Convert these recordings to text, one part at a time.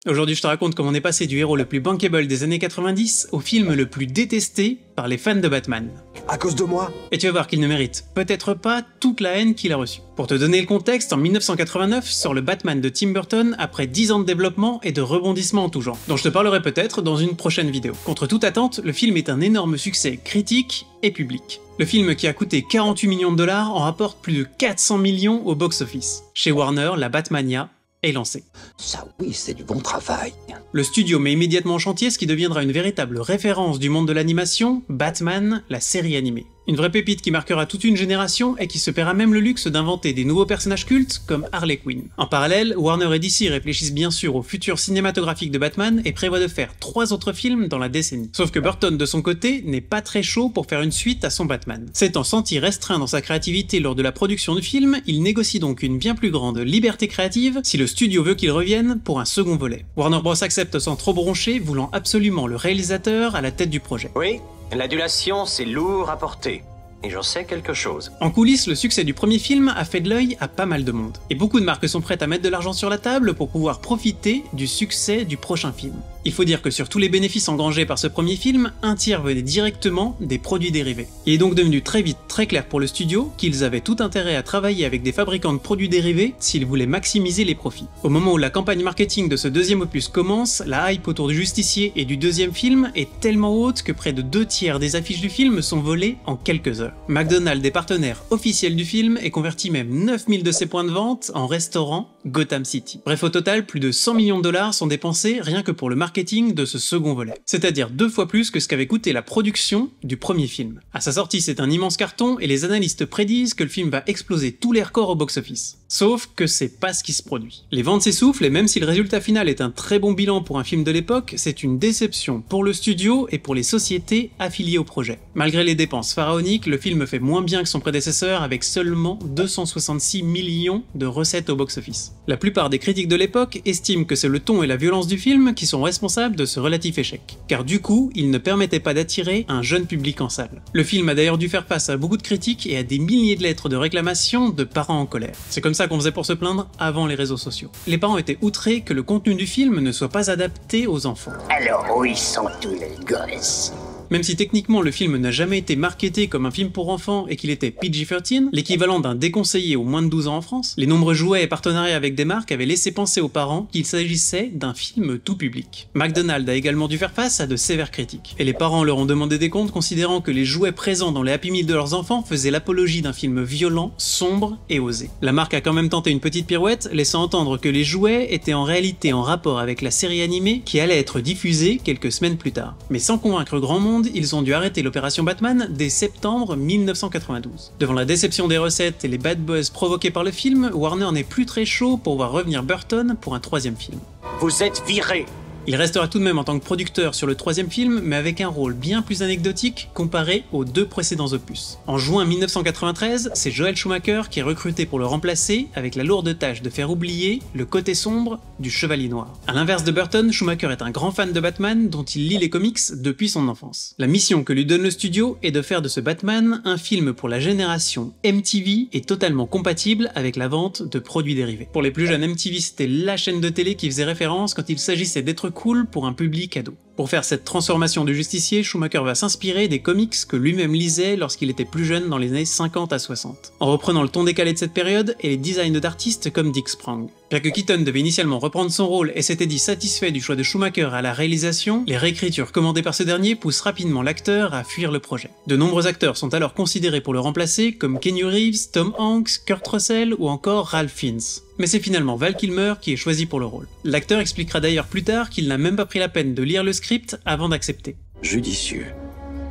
Aujourd'hui je te raconte comment on est passé du héros le plus bankable des années 90 au film le plus détesté par les fans de Batman. À cause de moi? Et tu vas voir qu'il ne mérite peut-être pas toute la haine qu'il a reçue. Pour te donner le contexte, en 1989 sort le Batman de Tim Burton après 10 ans de développement et de rebondissements en tout genre, dont je te parlerai peut-être dans une prochaine vidéo. Contre toute attente, le film est un énorme succès critique et public. Le film qui a coûté 48 millions de dollars en rapporte plus de 400 millions au box-office. Chez Warner, la Batmania est lancée. Ça oui, c'est du bon travail. Le studio met immédiatement en chantier ce qui deviendra une véritable référence du monde de l'animation, Batman, la série animée. Une vraie pépite qui marquera toute une génération et qui se paiera même le luxe d'inventer des nouveaux personnages cultes comme Harley Quinn. En parallèle, Warner et DC réfléchissent bien sûr au futur cinématographique de Batman et prévoient de faire 3 autres films dans la décennie. Sauf que Burton de son côté n'est pas très chaud pour faire une suite à son Batman. S'étant senti restreint dans sa créativité lors de la production du film, il négocie donc une bien plus grande liberté créative si le studio veut qu'il revienne pour un second volet. Warner Bros accepte sans trop broncher, voulant absolument le réalisateur à la tête du projet. Oui, l'adulation c'est lourd à porter. Et j'en sais quelque chose. En coulisses, le succès du premier film a fait de l'œil à pas mal de monde. Et beaucoup de marques sont prêtes à mettre de l'argent sur la table pour pouvoir profiter du succès du prochain film. Il faut dire que sur tous les bénéfices engrangés par ce premier film, un tiers venait directement des produits dérivés. Il est donc devenu très vite très clair pour le studio qu'ils avaient tout intérêt à travailler avec des fabricants de produits dérivés s'ils voulaient maximiser les profits. Au moment où la campagne marketing de ce deuxième opus commence, la hype autour du Justicier et du deuxième film est tellement haute que près de 2/3 des affiches du film sont volées en quelques heures. McDonald's est partenaire officiel du film et convertit même 9000 de ses points de vente en restaurant Gotham City. Bref, au total, plus de 100 millions de dollars sont dépensés rien que pour le marketing de ce second volet. C'est-à-dire 2 fois plus que ce qu'avait coûté la production du premier film. À sa sortie, c'est un immense carton et les analystes prédisent que le film va exploser tous les records au box-office. Sauf que c'est pas ce qui se produit. Les ventes s'essoufflent et même si le résultat final est un très bon bilan pour un film de l'époque, c'est une déception pour le studio et pour les sociétés affiliées au projet. Malgré les dépenses pharaoniques, le film fait moins bien que son prédécesseur avec seulement 266 millions de recettes au box-office. La plupart des critiques de l'époque estiment que c'est le ton et la violence du film qui sont responsables de ce relatif échec. Car du coup, il ne permettait pas d'attirer un jeune public en salle. Le film a d'ailleurs dû faire face à beaucoup de critiques et à des milliers de lettres de réclamation de parents en colère. C'est comme ça qu'on faisait pour se plaindre avant les réseaux sociaux. Les parents étaient outrés que le contenu du film ne soit pas adapté aux enfants. Alors où ils sont tous les gosses? Même si techniquement le film n'a jamais été marketé comme un film pour enfants et qu'il était PG-13, l'équivalent d'un déconseillé aux moins de 12 ans en France, les nombreux jouets et partenariats avec des marques avaient laissé penser aux parents qu'il s'agissait d'un film tout public. McDonald's a également dû faire face à de sévères critiques, et les parents leur ont demandé des comptes considérant que les jouets présents dans les Happy Meal de leurs enfants faisaient l'apologie d'un film violent, sombre et osé. La marque a quand même tenté une petite pirouette, laissant entendre que les jouets étaient en réalité en rapport avec la série animée qui allait être diffusée quelques semaines plus tard. Mais sans convaincre grand monde, ils ont dû arrêter l'opération Batman dès septembre 1992. Devant la déception des recettes et les bad buzz provoqués par le film, Warner n'est plus très chaud pour voir revenir Burton pour un 3e film. Vous êtes viré. Il restera tout de même en tant que producteur sur le 3e film, mais avec un rôle bien plus anecdotique comparé aux 2 précédents opus. En juin 1993, c'est Joel Schumacher qui est recruté pour le remplacer, avec la lourde tâche de faire oublier le côté sombre du Chevalier Noir. A l'inverse de Burton, Schumacher est un grand fan de Batman dont il lit les comics depuis son enfance. La mission que lui donne le studio est de faire de ce Batman un film pour la génération MTV et totalement compatible avec la vente de produits dérivés. Pour les plus jeunes, MTV c'était la chaîne de télé qui faisait référence quand il s'agissait d'être cool pour un public ado. Pour faire cette transformation du Justicier, Schumacher va s'inspirer des comics que lui-même lisait lorsqu'il était plus jeune dans les années 50 à 60, en reprenant le ton décalé de cette période et les designs d'artistes comme Dick Sprang. Bien que Keaton devait initialement reprendre son rôle et s'était dit satisfait du choix de Schumacher à la réalisation, les réécritures commandées par ce dernier poussent rapidement l'acteur à fuir le projet. De nombreux acteurs sont alors considérés pour le remplacer, comme Keanu Reeves, Tom Hanks, Kurt Russell ou encore Ralph Fiennes. Mais c'est finalement Val Kilmer qui est choisi pour le rôle. L'acteur expliquera d'ailleurs plus tard qu'il n'a même pas pris la peine de lire le script avant d'accepter. Judicieux.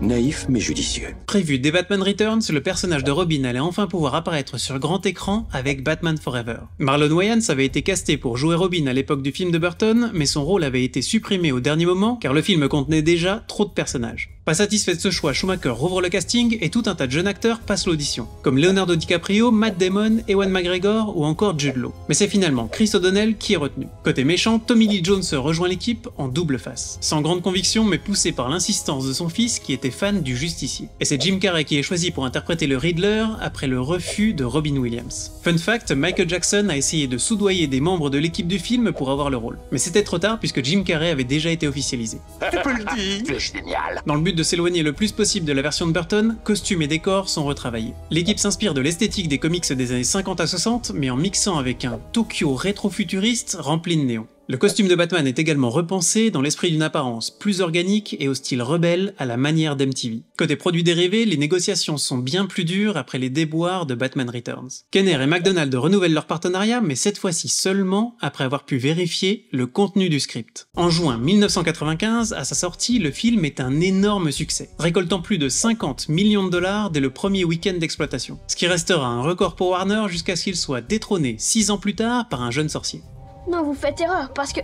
Naïf mais judicieux. Prévu dès Batman Returns, le personnage de Robin allait enfin pouvoir apparaître sur grand écran avec Batman Forever. Marlon Wayans avait été casté pour jouer Robin à l'époque du film de Burton, mais son rôle avait été supprimé au dernier moment car le film contenait déjà trop de personnages. Pas satisfait de ce choix, Schumacher rouvre le casting et tout un tas de jeunes acteurs passent l'audition, comme Leonardo DiCaprio, Matt Damon, Ewan McGregor ou encore Jude Law. Mais c'est finalement Chris O'Donnell qui est retenu. Côté méchant, Tommy Lee Jones rejoint l'équipe en double face, sans grande conviction mais poussé par l'insistance de son fils qui était fan du justicier. Et c'est Jim Carrey qui est choisi pour interpréter le Riddler après le refus de Robin Williams. Fun fact, Michael Jackson a essayé de soudoyer des membres de l'équipe du film pour avoir le rôle. Mais c'était trop tard puisque Jim Carrey avait déjà été officialisé. Tu peux le dire. C'est génial. Dans le but de s'éloigner le plus possible de la version de Burton, costumes et décors sont retravaillés. L'équipe s'inspire de l'esthétique des comics des années 50 à 60, mais en mixant avec un Tokyo rétro-futuriste rempli de néon. Le costume de Batman est également repensé dans l'esprit d'une apparence plus organique et au style rebelle à la manière d'MTV. Côté produits dérivés, les négociations sont bien plus dures après les déboires de Batman Returns. Kenner et McDonald renouvellent leur partenariat, mais cette fois-ci seulement après avoir pu vérifier le contenu du script. En juin 1995, à sa sortie, le film est un énorme succès, récoltant plus de 50 millions de dollars dès le premier week-end d'exploitation, ce qui restera un record pour Warner jusqu'à ce qu'il soit détrôné 6 ans plus tard par un jeune sorcier. Non, vous faites erreur, parce que...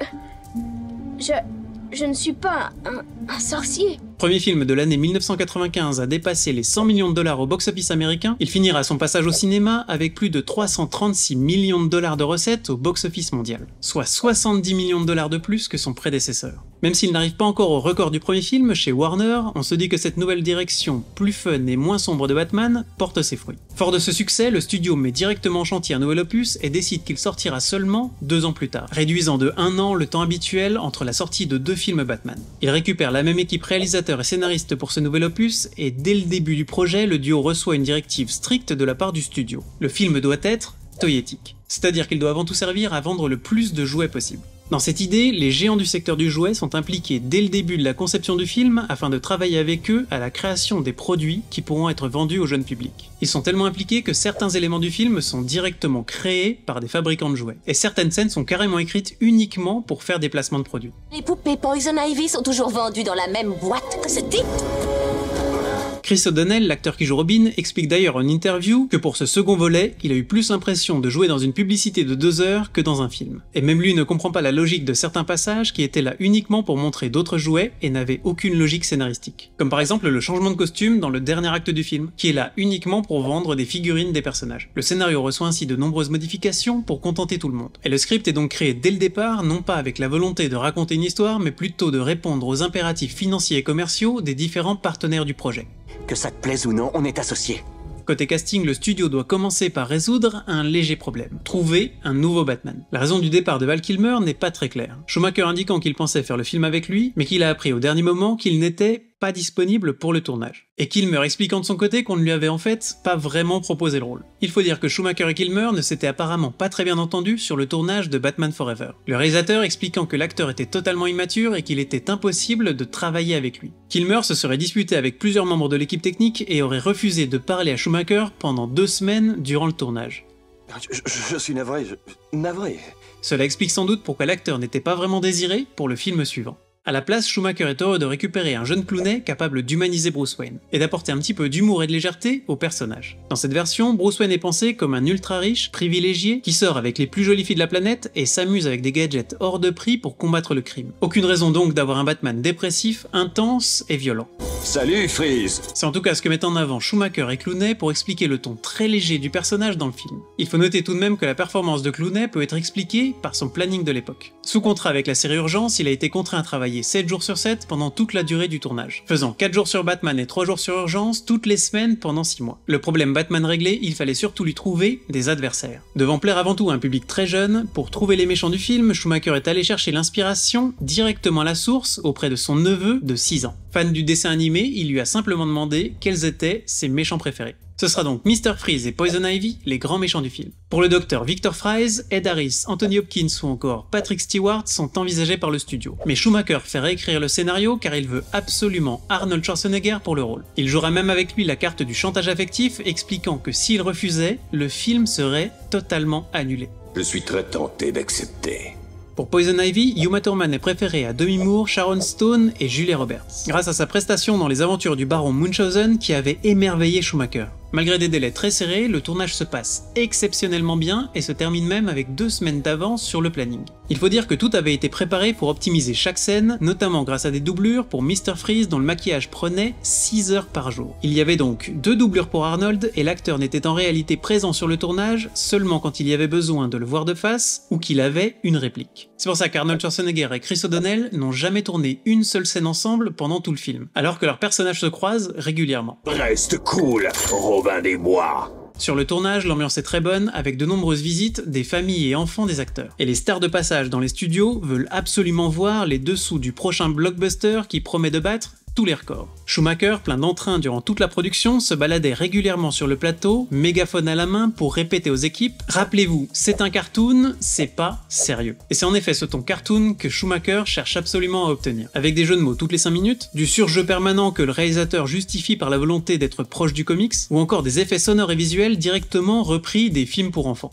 Je ne suis pas un sorcier. Premier film de l'année 1995 à dépasser les 100 millions de dollars au box-office américain, il finira son passage au cinéma avec plus de 336 millions de dollars de recettes au box-office mondial, soit 70 millions de dollars de plus que son prédécesseur. Même s'il n'arrive pas encore au record du premier film, chez Warner, on se dit que cette nouvelle direction plus fun et moins sombre de Batman porte ses fruits. Fort de ce succès, le studio met directement en chantier un nouvel opus et décide qu'il sortira seulement 2 ans plus tard, réduisant de 1 an le temps habituel entre la sortie de 2 films Batman. Il récupère la même équipe réalisateur et scénariste pour ce nouvel opus, et dès le début du projet, le duo reçoit une directive stricte de la part du studio. Le film doit être toyetique, c'est-à-dire qu'il doit avant tout servir à vendre le plus de jouets possible. Dans cette idée, les géants du secteur du jouet sont impliqués dès le début de la conception du film afin de travailler avec eux à la création des produits qui pourront être vendus au jeune public. Ils sont tellement impliqués que certains éléments du film sont directement créés par des fabricants de jouets, et certaines scènes sont carrément écrites uniquement pour faire des placements de produits. Les poupées Poison Ivy sont toujours vendues dans la même boîte que ce type. Chris O'Donnell, l'acteur qui joue Robin, explique d'ailleurs en interview que pour ce second volet, il a eu plus l'impression de jouer dans une publicité de 2 heures que dans un film. Et même lui ne comprend pas la logique de certains passages qui étaient là uniquement pour montrer d'autres jouets et n'avaient aucune logique scénaristique. Comme par exemple le changement de costume dans le dernier acte du film, qui est là uniquement pour vendre des figurines des personnages. Le scénario reçoit ainsi de nombreuses modifications pour contenter tout le monde. Et le script est donc créé dès le départ, non pas avec la volonté de raconter une histoire, mais plutôt de répondre aux impératifs financiers et commerciaux des différents partenaires du projet. Que ça te plaise ou non, on est associés. Côté casting, le studio doit commencer par résoudre un léger problème, trouver un nouveau Batman. La raison du départ de Val Kilmer n'est pas très claire, Schumacher indiquant qu'il pensait faire le film avec lui, mais qu'il a appris au dernier moment qu'il n'était pas disponible pour le tournage. Et Kilmer expliquant de son côté qu'on ne lui avait en fait pas vraiment proposé le rôle. Il faut dire que Schumacher et Kilmer ne s'étaient apparemment pas très bien entendus sur le tournage de Batman Forever. Le réalisateur expliquant que l'acteur était totalement immature et qu'il était impossible de travailler avec lui. Kilmer se serait disputé avec plusieurs membres de l'équipe technique et aurait refusé de parler à Schumacher pendant 2 semaines durant le tournage. Je suis navré, navré. Cela explique sans doute pourquoi l'acteur n'était pas vraiment désiré pour le film suivant. À la place, Schumacher est heureux de récupérer un jeune clownet capable d'humaniser Bruce Wayne, et d'apporter un petit peu d'humour et de légèreté au personnage. Dans cette version, Bruce Wayne est pensé comme un ultra riche, privilégié, qui sort avec les plus jolies filles de la planète et s'amuse avec des gadgets hors de prix pour combattre le crime. Aucune raison donc d'avoir un Batman dépressif, intense et violent. Salut Freeze. C'est en tout cas ce que mettent en avant Schumacher et Clooney pour expliquer le ton très léger du personnage dans le film. Il faut noter tout de même que la performance de Clooney peut être expliquée par son planning de l'époque. Sous contrat avec la série Urgence, il a été contraint à travailler 7 jours sur 7 pendant toute la durée du tournage, faisant 4 jours sur Batman et 3 jours sur Urgence toutes les semaines pendant 6 mois. Le problème Batman réglé, il fallait surtout lui trouver des adversaires. Devant plaire avant tout à un public très jeune, pour trouver les méchants du film, Schumacher est allé chercher l'inspiration directement à la source auprès de son neveu de 6 ans. Fan du dessin animé, il lui a simplement demandé quels étaient ses méchants préférés. Ce sera donc Mr. Freeze et Poison Ivy, les grands méchants du film. Pour le docteur Victor Fries, Ed Harris, Anthony Hopkins ou encore Patrick Stewart sont envisagés par le studio. Mais Schumacher fait réécrire le scénario car il veut absolument Arnold Schwarzenegger pour le rôle. Il jouera même avec lui la carte du chantage affectif, expliquant que s'il refusait, le film serait totalement annulé. Je suis très tenté d'accepter. Pour Poison Ivy, Uma Thurman est préférée à Demi Moore, Sharon Stone et Julia Roberts, grâce à sa prestation dans les aventures du baron Munchausen qui avait émerveillé Schumacher. Malgré des délais très serrés, le tournage se passe exceptionnellement bien et se termine même avec 2 semaines d'avance sur le planning. Il faut dire que tout avait été préparé pour optimiser chaque scène, notamment grâce à des doublures pour Mr. Freeze dont le maquillage prenait 6 heures par jour. Il y avait donc 2 doublures pour Arnold et l'acteur n'était en réalité présent sur le tournage seulement quand il y avait besoin de le voir de face ou qu'il avait une réplique. C'est pour ça qu'Arnold Schwarzenegger et Chris O'Donnell n'ont jamais tourné une seule scène ensemble pendant tout le film, alors que leurs personnages se croisent régulièrement. Reste cool, Robin des Bois. Sur le tournage, l'ambiance est très bonne, avec de nombreuses visites des familles et enfants des acteurs. Et les stars de passage dans les studios veulent absolument voir les dessous du prochain blockbuster qui promet de battre tous les records. Schumacher, plein d'entrain durant toute la production, se baladait régulièrement sur le plateau, mégaphone à la main pour répéter aux équipes « Rappelez-vous, c'est un cartoon, c'est pas sérieux ». Et c'est en effet ce ton cartoon que Schumacher cherche absolument à obtenir. Avec des jeux de mots toutes les 5 minutes, du surjeu permanent que le réalisateur justifie par la volonté d'être proche du comics, ou encore des effets sonores et visuels directement repris des films pour enfants.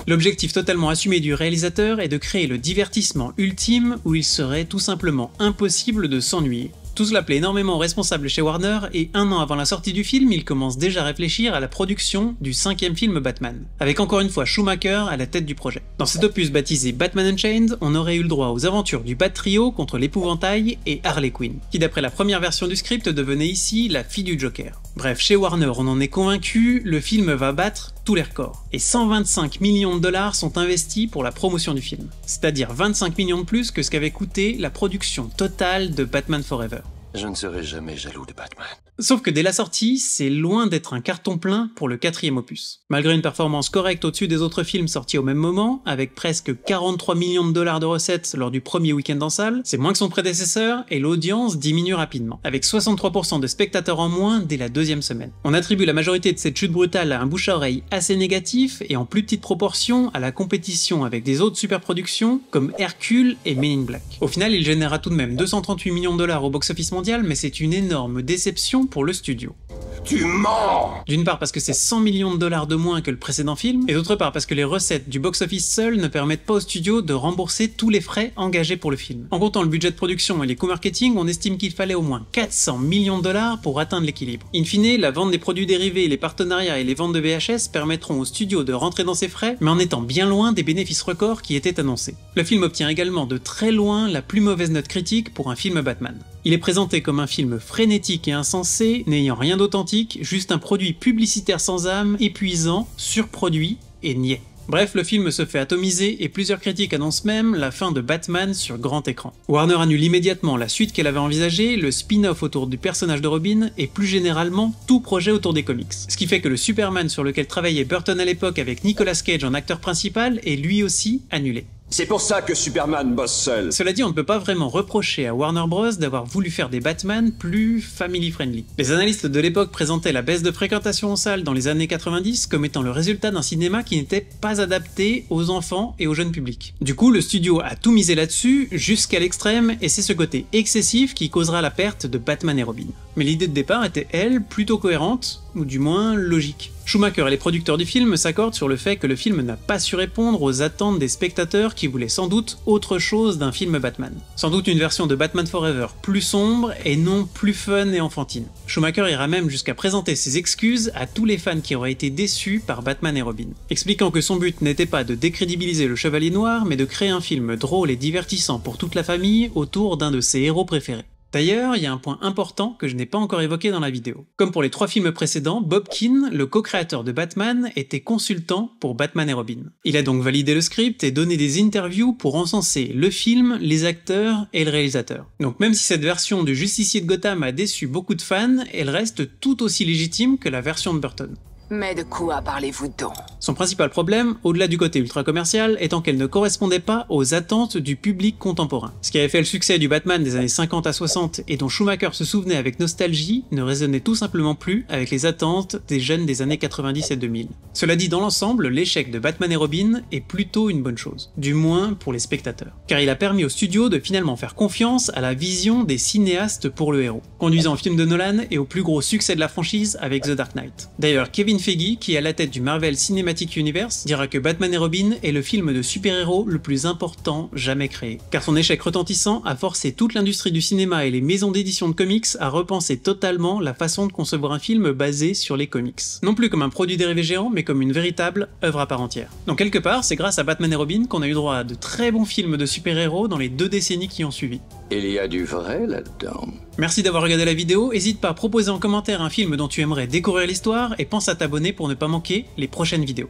L'objectif totalement assumé du réalisateur est de créer le divertissement ultime où il serait tout simplement impossible de s'ennuyer. Tout cela plaît énormément aux responsables chez Warner et 1 an avant la sortie du film, ils commencent déjà à réfléchir à la production du 5e film Batman, avec encore une fois Schumacher à la tête du projet. Dans cet opus baptisé Batman Unchained, on aurait eu le droit aux aventures du Bat Trio contre l'épouvantail et Harley Quinn, qui d'après la première version du script devenait ici la fille du Joker. Bref, chez Warner on en est convaincu, le film va battre tous les records. Et 125 millions de dollars sont investis pour la promotion du film, c'est-à-dire 25 millions de plus que ce qu'avait coûté la production totale de Batman Forever. Je ne serai jamais jaloux de Batman. Sauf que dès la sortie, c'est loin d'être un carton plein pour le 4e opus. Malgré une performance correcte au-dessus des autres films sortis au même moment, avec presque 43 millions de dollars de recettes lors du premier week-end en salle, c'est moins que son prédécesseur et l'audience diminue rapidement, avec 63% de spectateurs en moins dès la 2e semaine. On attribue la majorité de cette chute brutale à un bouche à oreille assez négatif et en plus petite proportion à la compétition avec des autres superproductions comme Hercule et Men in Black. Au final, il générera tout de même 238 millions de dollars au box-office mondial, mais c'est une énorme déception pour le studio. Tu mens! D'une part parce que c'est 100 millions de dollars de moins que le précédent film, et d'autre part parce que les recettes du box-office seules ne permettent pas au studio de rembourser tous les frais engagés pour le film. En comptant le budget de production et les coûts marketing, on estime qu'il fallait au moins 400 millions de dollars pour atteindre l'équilibre. In fine, la vente des produits dérivés, les partenariats et les ventes de VHS permettront au studio de rentrer dans ses frais, mais en étant bien loin des bénéfices records qui étaient annoncés. Le film obtient également de très loin la plus mauvaise note critique pour un film Batman. Il est présenté comme un film frénétique et insensé, n'ayant rien d'authentique, juste un produit publicitaire sans âme, épuisant, surproduit et niais. Bref, le film se fait atomiser et plusieurs critiques annoncent même la fin de Batman sur grand écran. Warner annule immédiatement la suite qu'elle avait envisagée, le spin-off autour du personnage de Robin et plus généralement tout projet autour des comics. Ce qui fait que le Superman sur lequel travaillait Burton à l'époque avec Nicolas Cage en acteur principal est lui aussi annulé. C'est pour ça que Superman bosse seul. Cela dit, on ne peut pas vraiment reprocher à Warner Bros d'avoir voulu faire des Batman plus family-friendly. Les analystes de l'époque présentaient la baisse de fréquentation en salle dans les années 90 comme étant le résultat d'un cinéma qui n'était pas adapté aux enfants et aux jeunes publics. Du coup, le studio a tout misé là-dessus, jusqu'à l'extrême, et c'est ce côté excessif qui causera la perte de Batman et Robin. Mais l'idée de départ était, elle, plutôt cohérente, ou du moins logique. Schumacher et les producteurs du film s'accordent sur le fait que le film n'a pas su répondre aux attentes des spectateurs qui voulaient sans doute autre chose d'un film Batman. Sans doute une version de Batman Forever plus sombre et non plus fun et enfantine. Schumacher ira même jusqu'à présenter ses excuses à tous les fans qui auraient été déçus par Batman et Robin, expliquant que son but n'était pas de décrédibiliser le Chevalier Noir, mais de créer un film drôle et divertissant pour toute la famille autour d'un de ses héros préférés. D'ailleurs, il y a un point important que je n'ai pas encore évoqué dans la vidéo. Comme pour les 3 films précédents, Bob Kane, le co-créateur de Batman, était consultant pour Batman et Robin. Il a donc validé le script et donné des interviews pour encenser le film, les acteurs et le réalisateur. Donc même si cette version du Justicier de Gotham a déçu beaucoup de fans, elle reste tout aussi légitime que la version de Burton. Mais de quoi parlez-vous donc? Son principal problème, au-delà du côté ultra commercial, étant qu'elle ne correspondait pas aux attentes du public contemporain. Ce qui avait fait le succès du Batman des années 50 à 60 et dont Schumacher se souvenait avec nostalgie ne résonnait tout simplement plus avec les attentes des jeunes des années 90 et 2000. Cela dit, dans l'ensemble, l'échec de Batman et Robin est plutôt une bonne chose, du moins pour les spectateurs, car il a permis au studio de finalement faire confiance à la vision des cinéastes pour le héros, conduisant au film de Nolan et au plus gros succès de la franchise avec The Dark Knight. D'ailleurs, Kevin Kevin Feige, qui est à la tête du Marvel Cinematic Universe, dira que Batman et Robin est le film de super-héros le plus important jamais créé. Car son échec retentissant a forcé toute l'industrie du cinéma et les maisons d'édition de comics à repenser totalement la façon de concevoir un film basé sur les comics. Non plus comme un produit dérivé géant, mais comme une véritable œuvre à part entière. Donc quelque part, c'est grâce à Batman et Robin qu'on a eu droit à de très bons films de super-héros dans les 2 décennies qui ont suivi. Il y a du vrai là-dedans. Merci d'avoir regardé la vidéo, n'hésite pas à proposer en commentaire un film dont tu aimerais découvrir l'histoire et pense à t'abonner pour ne pas manquer les prochaines vidéos.